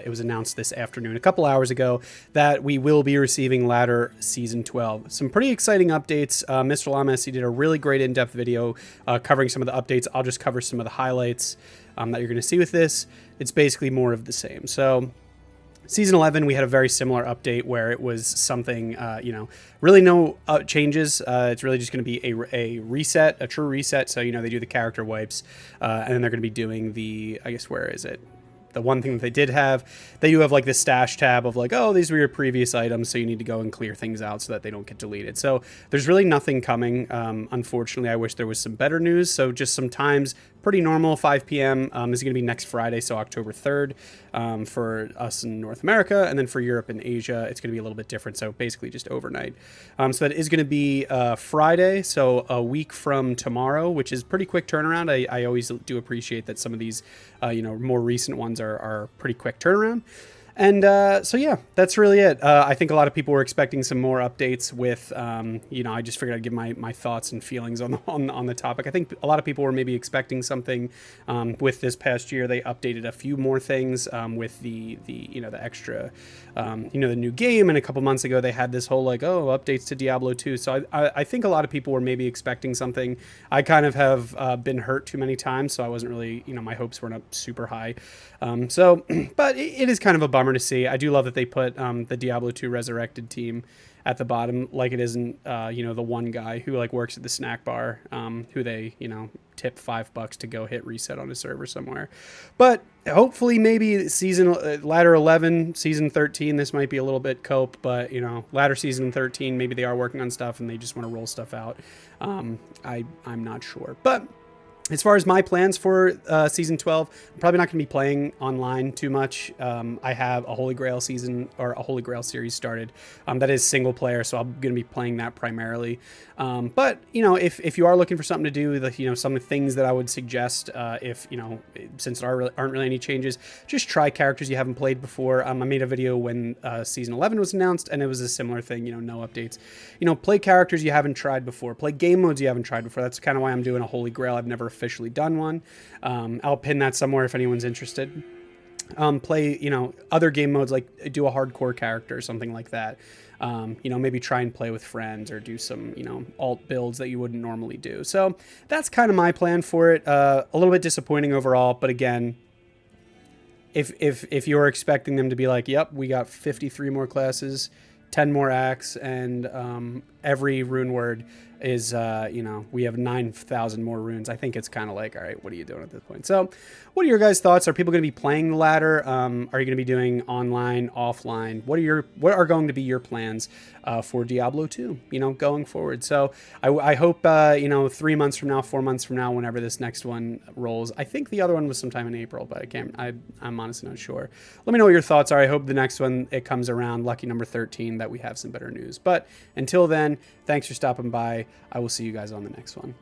it was announced this afternoon, a couple hours ago, that we will be receiving Ladder Season 12. Some pretty exciting updates. Mr. Lamas, he did a really great in-depth video covering some of the updates. I'll just cover some of the highlights that you're going to see with this. It's basically more of the same. So Season 11, we had a very similar update where it was something, really no changes. It's really just going to be a reset, a true reset. So, they do the character wipes, and then they're going to be doing the, I guess, where is it? The one thing that they did have, they do have like this stash tab of like, oh, these were your previous items, so you need to go and clear things out so that they don't get deleted. So there's really nothing coming. Unfortunately, I wish there was some better news. So just some times, pretty normal, 5 p.m. Is going to be next Friday, so October 3rd for us in North America, and then for Europe and Asia, it's going to be a little bit different. So basically just overnight. So that is going to be Friday, so a week from tomorrow, which is pretty quick turnaround. I always do appreciate that some of these, more recent ones are pretty quick turnaround. And so, yeah, that's really it. I think a lot of people were expecting some more updates with, I just figured I'd give my thoughts and feelings on the topic. I think a lot of people were maybe expecting something with this past year. They updated a few more things with the extra, the new game. And a couple months ago, they had this whole updates to Diablo 2. So I think a lot of people were maybe expecting something. I kind of have been hurt too many times, so I wasn't really, my hopes weren't up super high. But it is kind of a bummer to see. I do love that they put the Diablo 2 Resurrected team at the bottom, like it isn't, the one guy who works at the snack bar, who they, tip $5 to go hit reset on a server somewhere. But hopefully maybe ladder 11, season 13, this might be a little bit cope, but ladder season 13, maybe they are working on stuff and they just want to roll stuff out. I'm not sure, but as far as my plans for Season 12, I'm probably not going to be playing online too much. I have a Holy Grail season or a Holy Grail series started. That is single player, so I'm going to be playing that primarily. But, if you are looking for something to do, some of the things that I would suggest, since there aren't really any changes, just try characters you haven't played before. I made a video when Season 11 was announced, and it was a similar thing, no updates. Play characters you haven't tried before. Play game modes you haven't tried before. That's kind of why I'm doing a Holy Grail. I've never officially done one. I'll pin that somewhere if anyone's interested. Play, other game modes, like do a hardcore character or something like that. Maybe try and play with friends or do some, alt builds that you wouldn't normally do. So that's kind of my plan for it. A little bit disappointing overall, but again, if you're expecting them to be like, yep, we got 53 more classes, 10 more acts, and every rune word is, we have 9,000 more runes. I think it's kind of like, all right, what are you doing at this point? So what are your guys' thoughts? Are people going to be playing the ladder? Are you going to be doing online, offline? What are going to be your plans for Diablo 2, going forward? So I hope, 3 months from now, 4 months from now, whenever this next one rolls. I think the other one was sometime in April, but I'm honestly not sure. Let me know what your thoughts are. I hope the next one, it comes around, lucky number 13, that we have some better news. But until then, thanks for stopping by. I will see you guys on the next one.